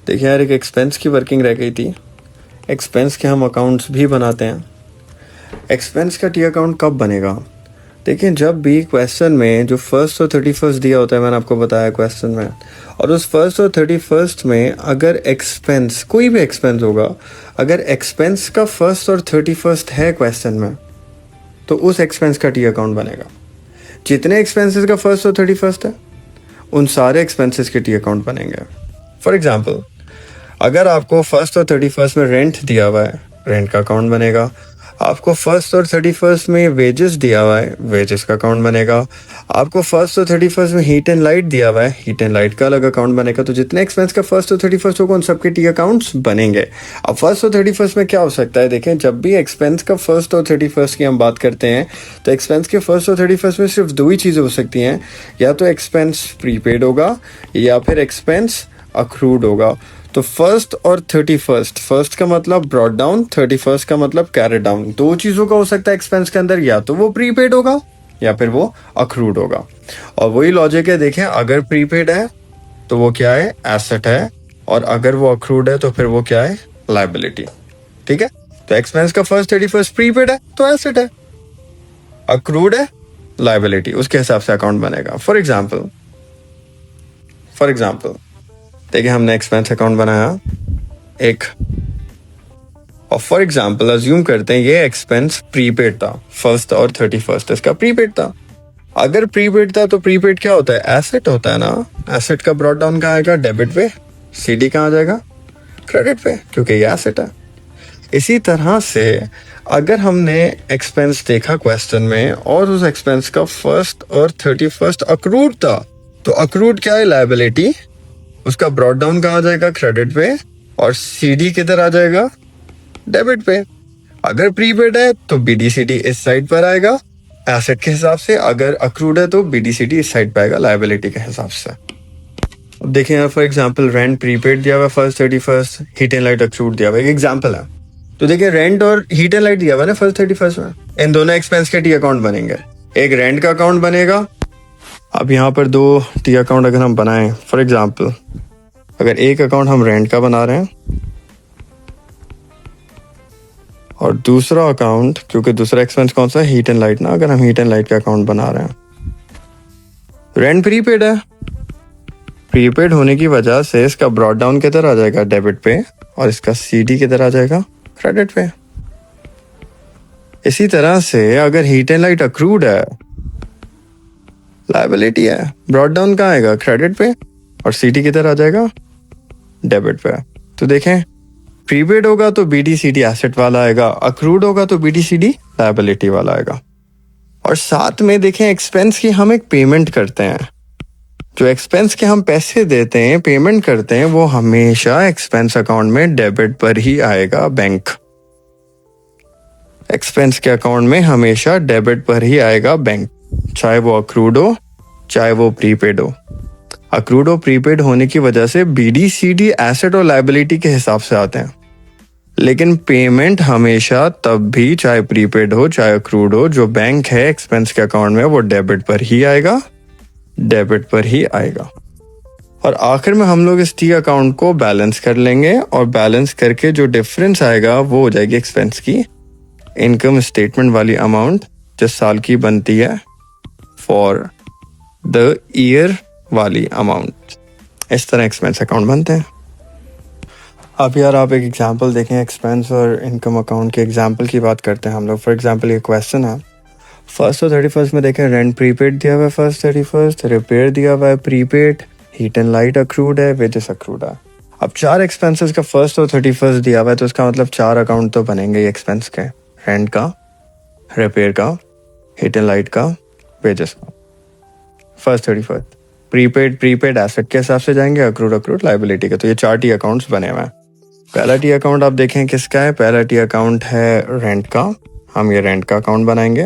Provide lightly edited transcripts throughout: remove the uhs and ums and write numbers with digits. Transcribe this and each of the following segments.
देखिए यार, एक एक्सपेंस की वर्किंग रह गई थी। एक्सपेंस के हम अकाउंट्स भी बनाते हैं। एक्सपेंस का टी अकाउंट कब बनेगा? देखिए, जब भी क्वेश्चन में जो फर्स्ट और 31st दिया होता है, मैंने आपको बताया क्वेश्चन में, और उस फर्स्ट और 31st में अगर एक्सपेंस, कोई भी एक्सपेंस होगा, अगर एक्सपेंस का फर्स्ट और 31st है क्वेश्चन में, तो उस एक्सपेंस का टी अकाउंट बनेगा। जितने एक्सपेंसेस का फर्स्ट और 31st है, उन सारे एक्सपेंसेस के टी अकाउंट बनेंगे। फॉर एग्जाम्पल, अगर आपको फर्स्ट और 31st में रेंट दिया हुआ है, रेंट का अकाउंट बनेगा। आपको फर्स्ट और 31st में वेजेस दिया हुआ है, वेजेस का अकाउंट बनेगा। आपको फर्स्ट और 31st में हीट एंड लाइट दिया हुआ है, हीट एंड लाइट का अलग अकाउंट बनेगा। तो जितने एक्सपेंस का फर्स्ट और 31st होगा, उन सबके टी अकाउंट्स बनेंगे। अब फर्स्ट और 31st में क्या हो सकता है? देखें, जब भी एक्सपेंस का फर्स्ट और 31st की हम बात करते हैं, तो एक्सपेंस के फर्स्ट और 31st में सिर्फ दो ही चीज़ें हो सकती हैं, या तो एक्सपेंस प्रीपेड होगा या फिर एक्सपेंस अक्रूड होगा। तो फर्स्ट और 31st, फर्स्ट का मतलब ब्रॉट डाउन, 31st का मतलब कैरी डाउन। दो चीज़ों का हो सकता है एक्सपेंस के अंदर, या तो वो प्रीपेड होगा या फिर वो अक्रूड होगा। और वही लॉजिक है, देखें, अगर प्रीपेड है तो वो क्या है? एसेट है, और अगर वो अक्रूड है तो फिर वो क्या है? लायबिलिटी। ठीक है, तो एक्सपेंस का फर्स्ट 31st प्रीपेड है तो एसेट है, अक्रूड है लायबिलिटी, उसके हिसाब से अकाउंट बनेगा। फॉर एग्जाम्पल देखिए, हमने एक्सपेंस अकाउंट बनाया एक, और फॉर एग्जाम्पल अज्यूम करते हैं ये एक्सपेंस प्रीपेड था, फर्स्ट और 31st इसका प्रीपेड था। अगर प्रीपेड था तो प्रीपेड क्या होता है? एसेट होता है ना। एसेट का ब्रॉट डाउन कहाँ आएगा? डेबिट पे। सीडी कहाँ आ जाएगा? क्रेडिट पे, क्योंकि ये एसेट है। इसी तरह से अगर हमने एक्सपेंस देखा क्वेश्चन में और उस एक्सपेंस का फर्स्ट और 31st अक्रूड था, तो अक्रूड क्या है? लायबिलिटी। उसका ब्रॉट डाउन कहाँ आ जाएगा? क्रेडिट पे, और सीडी किधर आ जाएगा? डेबिट पे। अगर प्रीपेड है तो बीडीसीडी इस साइड पर आएगा एसेट के हिसाब से, अगर अक्रूड है तो बीडीसीडी इस साइड पर आएगा लायबिलिटी के हिसाब से। अब देखें यार, फॉर एग्जांपल रेंट प्रीपेड दिया हुआ है first 31st, heat and light accrued दिया हुआ है, एक एग्जांपल है। तो देखिए, रेंट और हीट एंड लाइट दिया हुआ है ना फर्स्ट 31st में, इन दोनों एक्सपेंस के टी अकाउंट बनेंगे। एक रेंट का अकाउंट बनेगा। अब यहाँ पर दो टी अकाउंट अगर हम बनाएं, फॉर एग्जांपल अगर एक अकाउंट हम रेंट का बना रहे हैं और दूसरा अकाउंट, क्योंकि दूसरा एक्सपेंस कौन सा है? हीट एंड लाइट ना। अगर हम हीट एंड लाइट का अकाउंट बना रहे हैं, रेंट प्रीपेड है, प्रीपेड होने की वजह से इसका ब्रॉट डाउन किधर आ जाएगा? डेबिट पे, और इसका सीडी किधर आ जाएगा? क्रेडिट पे। इसी तरह से अगर हीट एंड लाइट अक्रूड है, लायबिलिटी है, ब्रॉट डाउन कहाँ आएगा? क्रेडिट पे, और सीडी किधर आ जाएगा? डेबिट पे। तो देखें, प्रीपेड होगा तो बीडीसीडी एसेट वाला आएगा, अक्रूड होगा तो बीडीसीडी लायबिलिटी वाला आएगा। और साथ में देखें, एक्सपेंस की हम एक पेमेंट करते हैं, जो एक्सपेंस के हम पैसे देते हैं, पेमेंट करते हैं, वो हमेशा एक्सपेंस अकाउंट में डेबिट पर ही आएगा। बैंक एक्सपेंस के अकाउंट में हमेशा डेबिट पर ही आएगा बैंक, चाहे वो अक्रूड हो चाहे वो प्रीपेड हो। अक्रूड और प्रीपेड होने की वजह से बीडीसीडी एसेट और लायबिलिटी के हिसाब से आते हैं, लेकिन पेमेंट हमेशा तब भी, चाहे प्रीपेड हो चाहे अक्रूड हो, जो बैंक है एक्सपेंस के अकाउंट में, वो डेबिट पर ही आएगा, डेबिट पर ही आएगा। और आखिर में हम लोग इस टी अकाउंट को बैलेंस कर लेंगे, और बैलेंस करके जो डिफरेंस आएगा वो हो जाएगी एक्सपेंस की इनकम स्टेटमेंट वाली अमाउंट, जिस साल की बनती है, फॉर द ईयर वाली अमाउंट। इस तरह एक्सपेंस अकाउंट बनते हैं। अब यार, आप एक एग्जांपल देखें, एक्सपेंस और इनकम अकाउंट के एग्जांपल की बात करते हैं हम लोग। फॉर एग्जांपल ये क्वेश्चन है, फर्स्ट और 31st में देखें, रेंट प्रीपेड दिया हुआ है फर्स्ट 31st, रिपेयर दिया हुआ है prepaid, heat and light accrued है, वेजेस अक्रूड है। अब चार एक्सपेंसेस का फर्स्ट और 31st दिया हुआ है, तो इसका मतलब चार अकाउंट तो बनेंगे एक्सपेंस के, रेंट का, रिपेयर का, हीट एंड लाइट का, वेजेस का। फर्स्ट 31st प्रीपेड एसेट के हिसाब से जाएंगे, अक्रूड लायबिलिटी का। तो ये चार टी अकाउंट्स बने हुए हैं। पहला टी अकाउंट आप देखें किसका है? पहला टी अकाउंट है रेंट का, हम ये रेंट का अकाउंट बनाएंगे।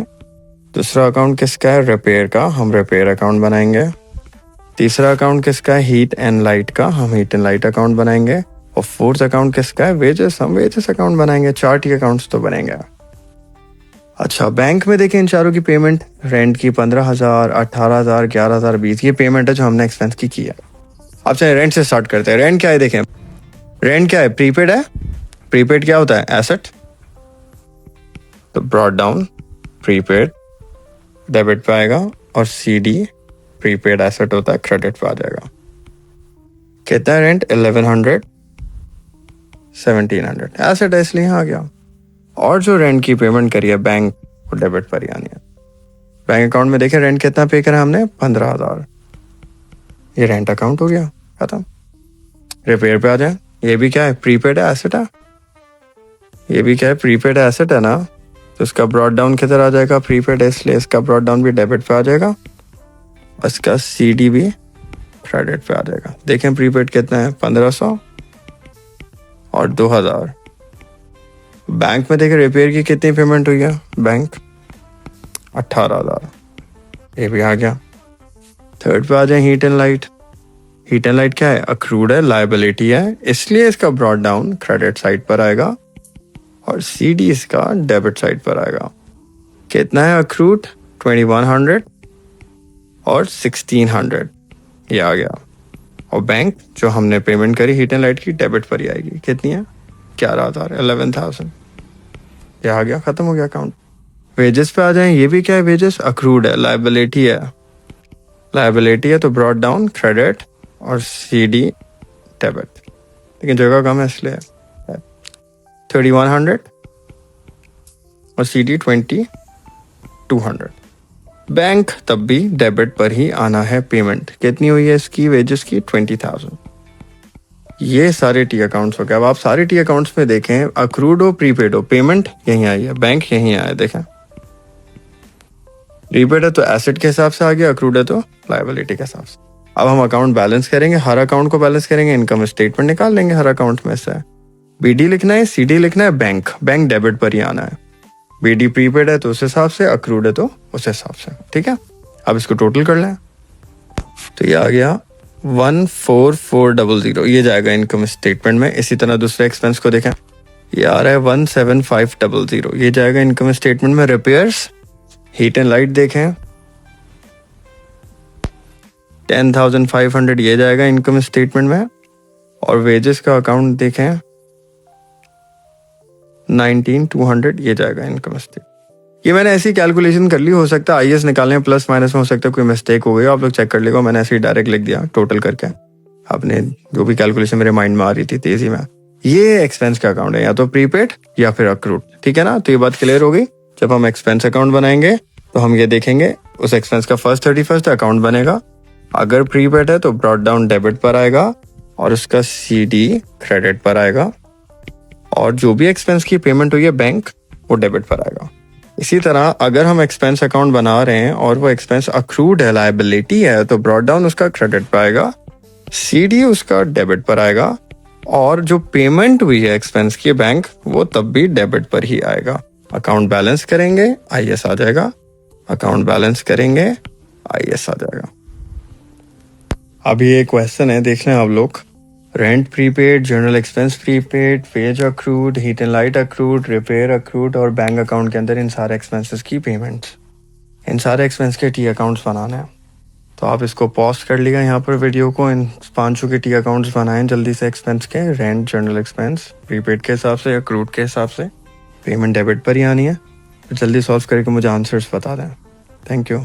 दूसरा अकाउंट किसका है? रिपेयर का, हम रिपेयर अकाउंट बनाएंगे। तीसरा अकाउंट किसका है? हीट एंड लाइट का, हम हीट एंड लाइट अकाउंट बनाएंगे। और फोर्थ अकाउंट किसका है? वेजेस, हम वेजेस अकाउंट बनाएंगे। चार टी अकाउंट्स तो बनेंगे। अच्छा, बैंक में देखें इन चारों की पेमेंट, रेंट की 15,000, 18,000, 11,000, 20, ये पेमेंट है जो हमने एक्सपेंस की है। अब चलिए रेंट से स्टार्ट करते हैं। रेंट क्या है देखें, रेंट क्या है? प्रीपेड है। प्रीपेड क्या होता है? एसेट। तो ब्रॉट डाउन प्रीपेड डेबिट पे आएगा और CD प्रीपेड एसेट होता है, क्रेडिट पे आ जाएगा। कितना है रेंट? 1100, 1700 एसेट है इसलिए आ गया। और जो रेंट की पेमेंट करी है बैंक, वो डेबिट पर ही आनी है। बैंक अकाउंट में देखें रेंट कितना पे करा हमने? 15,000। ये रेंट अकाउंट हो गया, खत्म। रिपेयर पे आ जाए, ये भी क्या है? प्रीपेड है, एसेट है। ये भी क्या है? प्रीपेड एसेट है ना, तो इसका ब्रॉड डाउन किधर आ जाएगा? प्रीपेड है इसलिए इसका ब्रॉड डाउन भी डेबिट पे आ जाएगा और इसका CD भी क्रेडिट पे आ जाएगा। देखें प्रीपेड कितना है? 1500 और 2000। बैंक में देखें रिपेयर की कितनी पेमेंट हुई है? बैंक 18,000, ये भी आ गया। थर्ड पे आ जाए heat and light. Heat and light क्या है? अक्रूड है, लायबिलिटी है, इसलिए इसका ब्रॉड डाउन क्रेडिट साइड पर आएगा और CD इसका डेबिट साइड पर आएगा। कितना है अक्रूड? 2100 और 1600, ये आ गया। और बैंक जो हमने पेमेंट करी हीट एंड लाइट की, डेबिट पर ही आएगी। कितनी है? 11,000, 11,000, ये आ गया, खत्म हो गया अकाउंट। वेजेस पे आ जाए, ये भी क्या है? वेजेस अक्रूड है, लायबिलिटी है। लायबिलिटी है तो ब्रॉड डाउन क्रेडिट और CD डेबिट, लेकिन जगह कम है इसलिए 3100 और CD 2200। बैंक तब भी डेबिट पर ही आना है। पेमेंट कितनी हुई है इसकी? वेजेस की 20,000। ये सारे टी अकाउंट्स हो गए। अब आप सारे टी अकाउंट्स में देखें, अक्रूड हो प्रीपेड हो, पेमेंट यहीं आई है, बैंक यहीं आया है। देखें प्रीपेड है तो एसेट के हिसाब से आ गया, अक्रूड है तो लायबिलिटी के हिसाब से। अब हम अकाउंट बैलेंस करेंगे, हर अकाउंट को बैलेंस करेंगे, इनकम स्टेटमेंट निकाल लेंगे हर अकाउंट में से। BD लिखना है, CD लिखना है, बैंक डेबिट पर ही आना है। BD प्रीपेड है तो उस हिसाब से, अक्रूड है तो उस हिसाब से, ठीक है। अब इसको टोटल कर लें तो ये आ गया 14400, ये जाएगा इनकम स्टेटमेंट में। इसी तरह दूसरे एक्सपेंस को देखें, ये आ रहा है 17500, ये जाएगा इनकम स्टेटमेंट में। रिपेयर्स हीट एंड लाइट देखें 10,500, ये जाएगा इनकम स्टेटमेंट में। और वेजेस का अकाउंट देखें 19,200, ये जाएगा इनकम स्टेटमेंट। ये मैंने ऐसी कैलकुलेशन कर ली, हो सकता है IS निकालने में प्लस माइनस में हो सकता है कोई मिस्टेक हो गई, आप लोग चेक कर लेगा। मैंने ऐसे ही डायरेक्ट लिख दिया टोटल करके, आपने जो भी कैलकुलेशन मेरे माइंड में आ रही थी तेजी में। ये एक्सपेंस का अकाउंट है, या तो प्रीपेड या फिर अक्रूड, ठीक है ना। तो ये बात क्लियर हो गई। जब हम एक्सपेंस अकाउंट बनाएंगे तो हम ये देखेंगे उस एक्सपेंस का फर्स्ट 31st अकाउंट बनेगा। अगर प्रीपेड है तो ब्रॉट डाउन डेबिट पर आएगा और उसका CD क्रेडिट पर आएगा, और जो भी एक्सपेंस की पेमेंट हुई है बैंक, वो डेबिट पर आएगा। इसी तरह अगर हम एक्सपेंस अकाउंट बना रहे हैं और वो एक्सपेंस अक्रूड है, लायबिलिटी है, तो ब्रॉट डाउन उसका क्रेडिट पर आएगा, CD उसका डेबिट पर आएगा, और जो पेमेंट हुई है एक्सपेंस की बैंक, वो तब भी डेबिट पर ही आएगा। अकाउंट बैलेंस करेंगे IS आ जाएगा, अकाउंट बैलेंस करेंगे IS आ जाएगा। अभी एक क्वेश्चन है, देख लें आप लोग। Rent prepaid, general expense prepaid, wage accrued, heat and light accrued, repair accrued और बैंक अकाउंट के अंदर इन सारे एक्सपेंसेस की पेमेंट्स, इन सारे एक्सपेंस के टी अकाउंट्स बनाने हैं। तो आप इसको पॉज कर लिया यहाँ पर वीडियो को, इन 5 के टी अकाउंट्स बनाएं जल्दी से एक्सपेंस के, रेंट, जनरल एक्सपेंस, प्रीपेड के हिसाब से, अक्रूड के हिसाब से। पेमेंट डेबिट पर ही आनी है, तो जल्दी सॉल्व करके मुझे आंसर्स बता दें। Thank you.